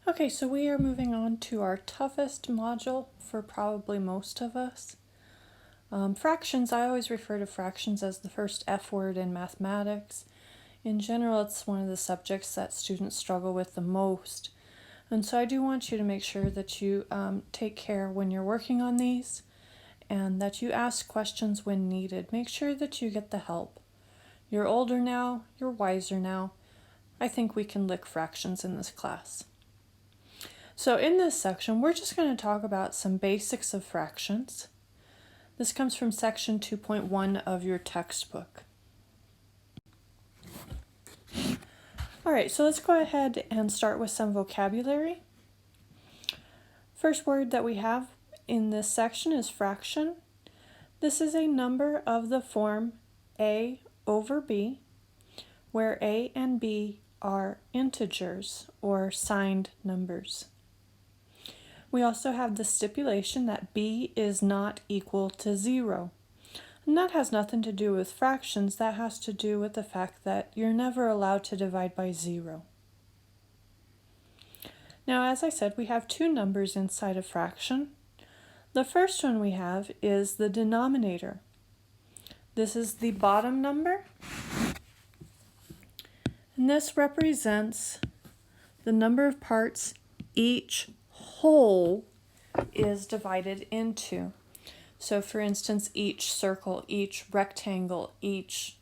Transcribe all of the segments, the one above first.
Okay, so we are moving on to our toughest module for probably most of us. Fractions, I always refer to fractions as the first F word in mathematics. In general, it's one of the subjects that students struggle with the most. And so I do want you to make sure that you take care when you're working on these and that you ask questions when needed. Make sure that you get the help. You're older now, you're wiser now. I think we can lick fractions in this class. So in this section, we're just going to talk about some basics of fractions. This comes from section 2.1 of your textbook. Alright, so let's go ahead and start with some vocabulary. First word that we have in this section is fraction. This is a number of the form a over b, where a and b are integers or signed numbers. We also have the stipulation that b is not equal to 0. And that has nothing to do with fractions, that has to do with the fact that you're never allowed to divide by 0. Now, as I said, we have two numbers inside a fraction. The first one we have is the denominator. This is the bottom number, and this represents the number of parts each whole is divided into. So for instance, each circle, each rectangle, each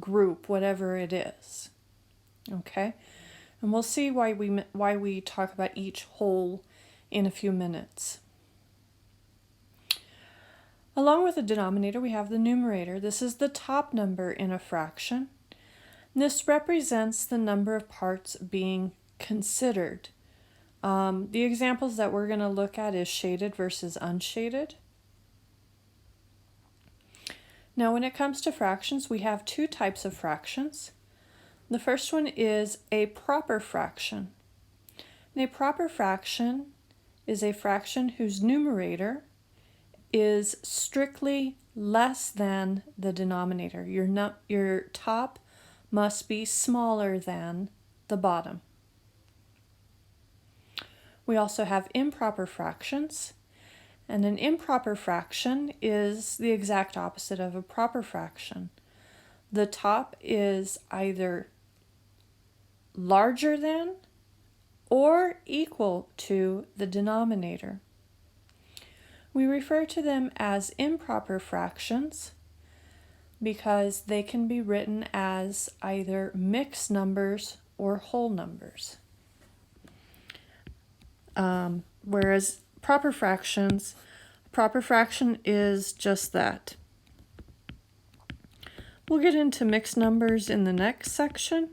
group, whatever it is. Okay? And we'll see why we talk about each whole in a few minutes. Along with the denominator, we have the numerator. This is the top number in a fraction. This represents the number of parts being considered. The examples that we're going to look at is shaded versus unshaded. Now, when it comes to fractions, we have two types of fractions. The first one is a proper fraction. And a proper fraction is a fraction whose numerator is strictly less than the denominator. Your top must be smaller than the bottom. We also have improper fractions, and an improper fraction is the exact opposite of a proper fraction. The top is either larger than or equal to the denominator. We refer to them as improper fractions because they can be written as either mixed numbers or whole numbers. Whereas proper fraction is just that. We'll get into mixed numbers in the next section.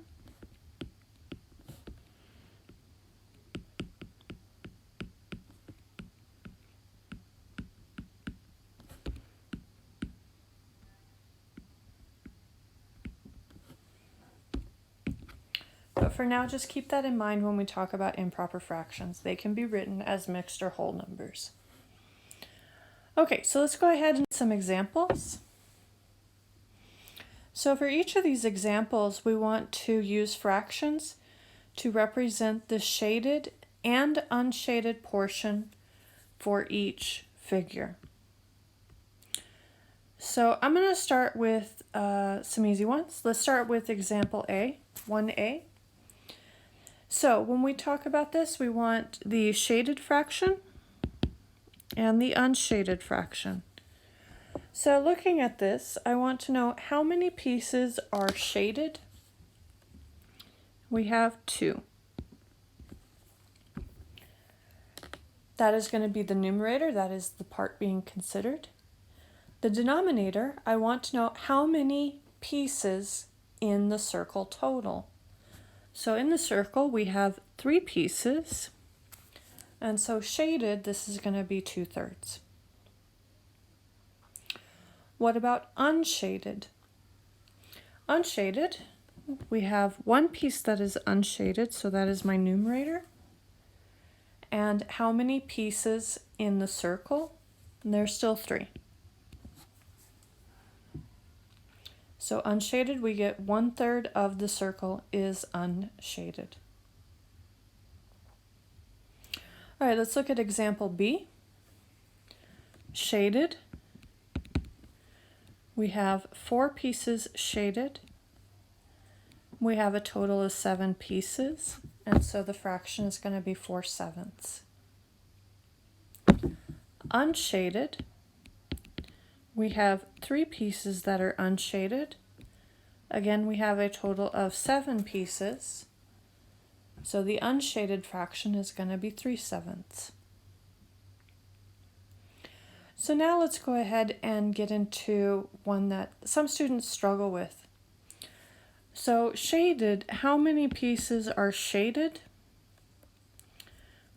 But for now, just keep that in mind when we talk about improper fractions. They can be written as mixed or whole numbers. Okay, so let's go ahead and some examples. So for each of these examples, we want to use fractions to represent the shaded and unshaded portion for each figure. So I'm going to start with some easy ones. Let's start with example A, 1A. So when we talk about this, we want the shaded fraction and the unshaded fraction. So looking at this, I want to know how many pieces are shaded. We have 2. That is going to be the numerator, that is the part being considered. The denominator, I want to know how many pieces in the circle total. So in the circle, we have 3 pieces, and so shaded, this is going to be 2/3. What about unshaded? Unshaded, we have 1 piece that is unshaded, so that is my numerator. And how many pieces in the circle? And there's still 3. So unshaded, we get 1/3 of the circle is unshaded. All right, let's look at example B. Shaded. We have 4 pieces shaded. We have a total of 7 pieces, and so the fraction is going to be 4/7. Unshaded. We have 3 pieces that are unshaded. Again, we have a total of 7 pieces. So the unshaded fraction is going to be 3/7. So now let's go ahead and get into one that some students struggle with. So shaded, how many pieces are shaded?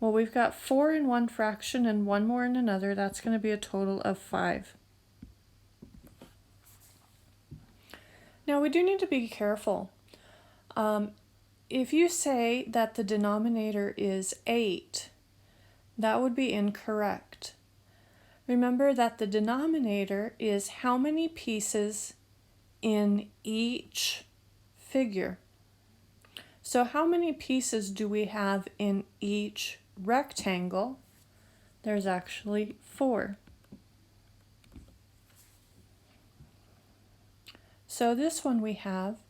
Well, we've got 4 in one fraction and 1 more in another. That's going to be a total of 5. Now we do need to be careful. If you say that the denominator is 8, that would be incorrect. Remember that the denominator is how many pieces in each figure. So how many pieces do we have in each rectangle? There's actually 4. So this one we have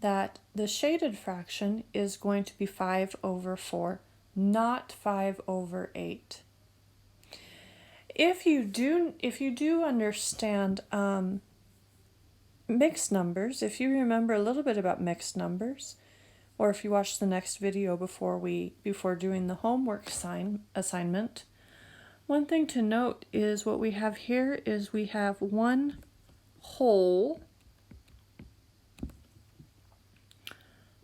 that the shaded fraction is going to be 5/4, not 5/8. If you do understand mixed numbers, if you remember a little bit about mixed numbers, or if you watch the next video before doing the homework assignment, one thing to note is what we have here is we have 1 whole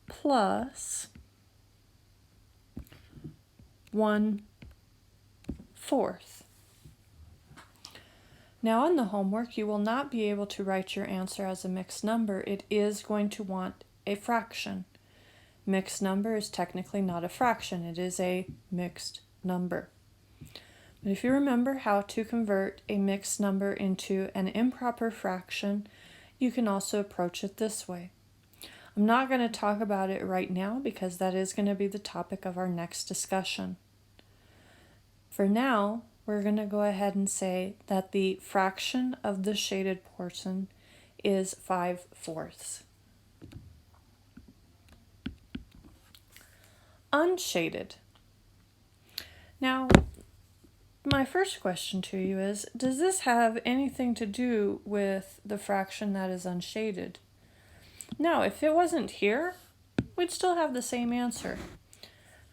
plus 1/4. Now on the homework, you will not be able to write your answer as a mixed number. It is going to want a fraction. Mixed number is technically not a fraction. It is a mixed number. But if you remember how to convert a mixed number into an improper fraction, you can also approach it this way. I'm not going to talk about it right now because that is going to be the topic of our next discussion. For now, we're going to go ahead and say that the fraction of the shaded portion is 5/4. Unshaded. Now, my first question to you is, does this have anything to do with the fraction that is unshaded? Now, if it wasn't here, we'd still have the same answer.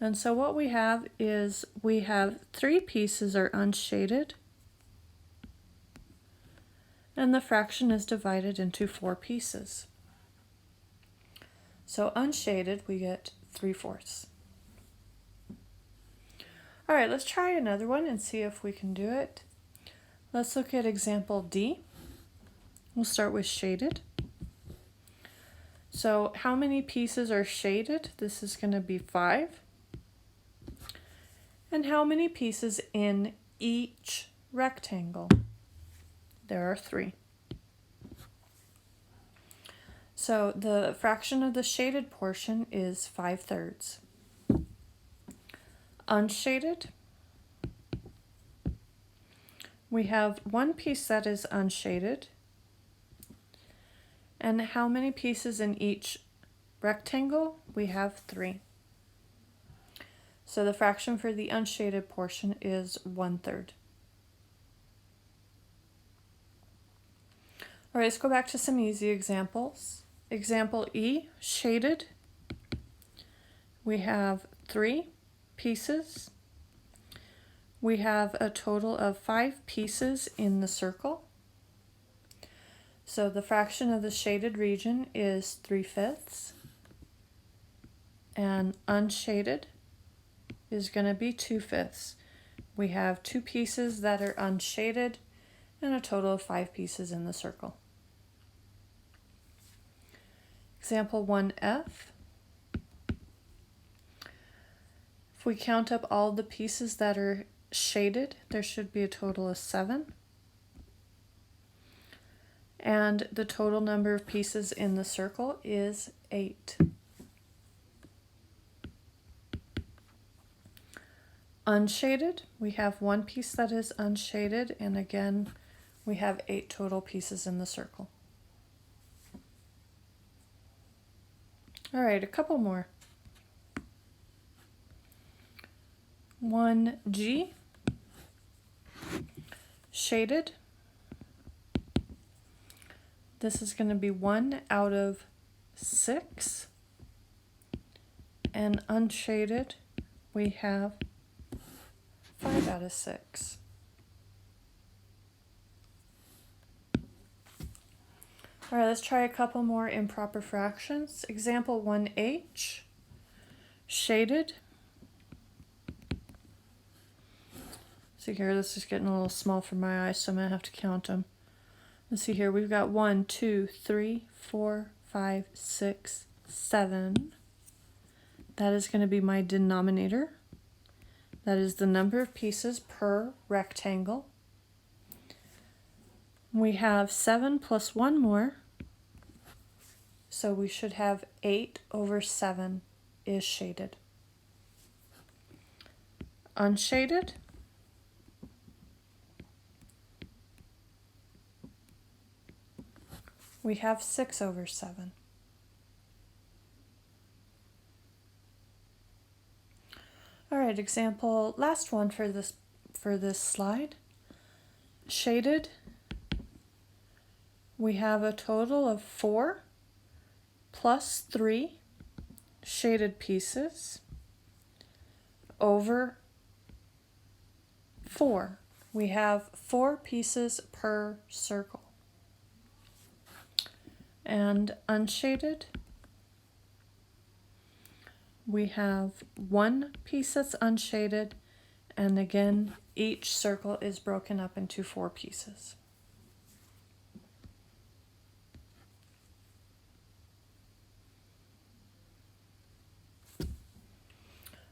And so what we have is we have 3 pieces are unshaded, and the fraction is divided into 4 pieces. So unshaded, we get 3/4. All right, let's try another one and see if we can do it. Let's look at example D. We'll start with shaded. So how many pieces are shaded? This is going to be 5. And how many pieces in each rectangle? There are 3. So the fraction of the shaded portion is 5/3. Unshaded, we have 1 piece that is unshaded. And how many pieces in each rectangle? We have 3. So the fraction for the unshaded portion is 1/3. All right, let's go back to some easy examples. Example E, shaded. We have 3 pieces. We have a total of 5 pieces in the circle. So the fraction of the shaded region is 3/5. And unshaded is going to be 2/5. We have 2 pieces that are unshaded and a total of 5 pieces in the circle. Example 1F. If we count up all the pieces that are shaded, there should be a total of 7. And the total number of pieces in the circle is 8. Unshaded, we have one piece that is unshaded, and again, we have 8 total pieces in the circle. All right, a couple more. 1G, shaded. This is going to be 1 out of 6. And unshaded, we have 5 out of 6. All right, let's try a couple more improper fractions. Example 1H, shaded. See here, this is getting a little small for my eyes, so I'm going to have to count them. Let's see here, we've got 1, 2, 3, 4, 5, 6, 7. That is going to be my denominator. That is the number of pieces per rectangle. We have 7 plus 1 more, so we should have 8 over 7 is shaded. Unshaded, we have 6 over 7. All right, example, last one for this slide. Shaded, we have a total of 4 plus 3 shaded pieces over 4. We have 4 pieces per circle. And unshaded, we have 1 piece that's unshaded, and again, each circle is broken up into 4 pieces.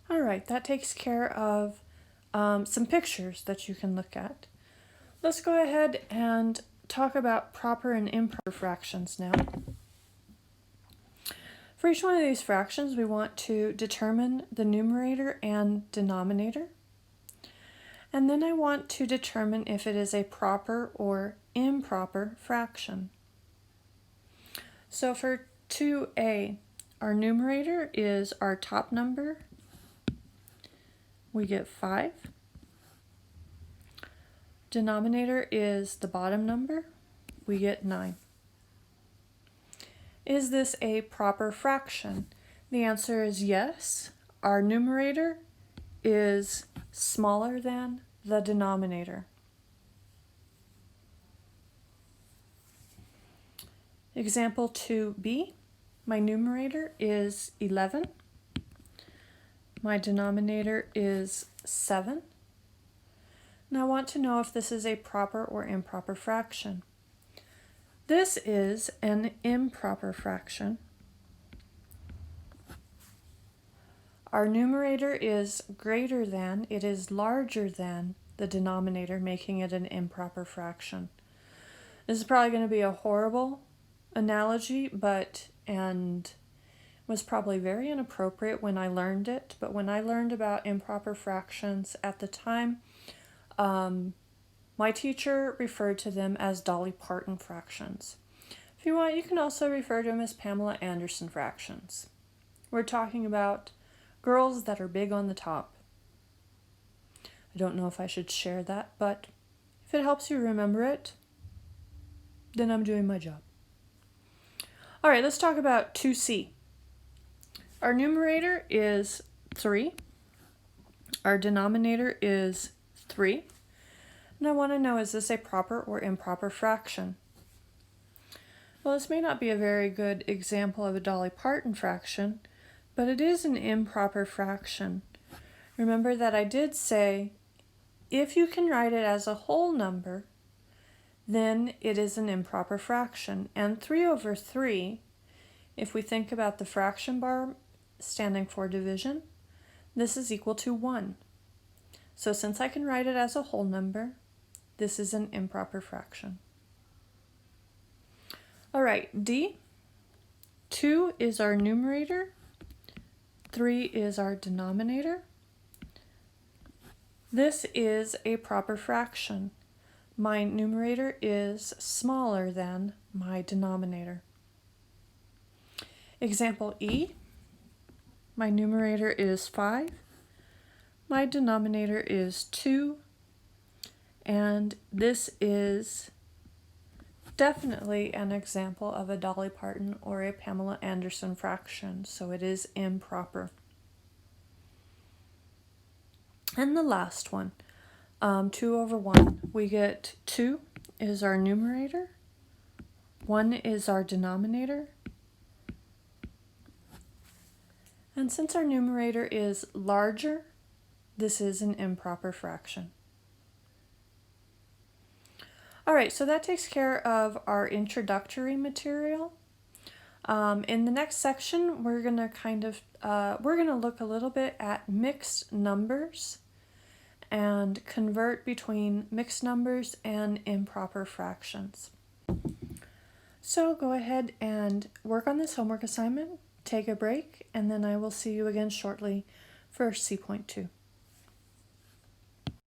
All right, that takes care of some pictures that you can look at. Let's go ahead and talk about proper and improper fractions now. For each one of these fractions, we want to determine the numerator and denominator. And then I want to determine if it is a proper or improper fraction. So for 2a, our numerator is our top number. We get 5. Denominator is the bottom number. We get 9. Is this a proper fraction? The answer is yes. Our numerator is smaller than the denominator. Example 2b, my numerator is 11. My denominator is 7. And I want to know if this is a proper or improper fraction. This is an improper fraction. Our numerator is greater than, it is larger than the denominator, making it an improper fraction. This is probably going to be a horrible analogy, and was probably very inappropriate when I learned it, but when I learned about improper fractions at the time, my teacher referred to them as Dolly Parton fractions. If you want, you can also refer to them as Pamela Anderson fractions. We're talking about girls that are big on the top. I don't know if I should share that, but if it helps you remember it, then I'm doing my job. All right, let's talk about 2c. Our numerator is 3. Our denominator is 3. And I want to know, is this a proper or improper fraction? Well, this may not be a very good example of a Dolly Parton fraction, but it is an improper fraction. Remember that I did say, if you can write it as a whole number, then it is an improper fraction. And 3 over 3, if we think about the fraction bar standing for division, this is equal to 1. So since I can write it as a whole number, this is an improper fraction. All right, D. 2 is our numerator. 3 is our denominator. This is a proper fraction. My numerator is smaller than my denominator. Example E, my numerator is 5, my denominator is 2, and this is definitely an example of a Dolly Parton or a Pamela Anderson fraction, so it is improper. And the last one, 2 over 1. We get 2 is our numerator, 1 is our denominator, and since our numerator is larger, this is an improper fraction. All right, so that takes care of our introductory material. In the next section, we're gonna look a little bit at mixed numbers and convert between mixed numbers and improper fractions. So go ahead and work on this homework assignment, take a break, and then I will see you again shortly for C.2.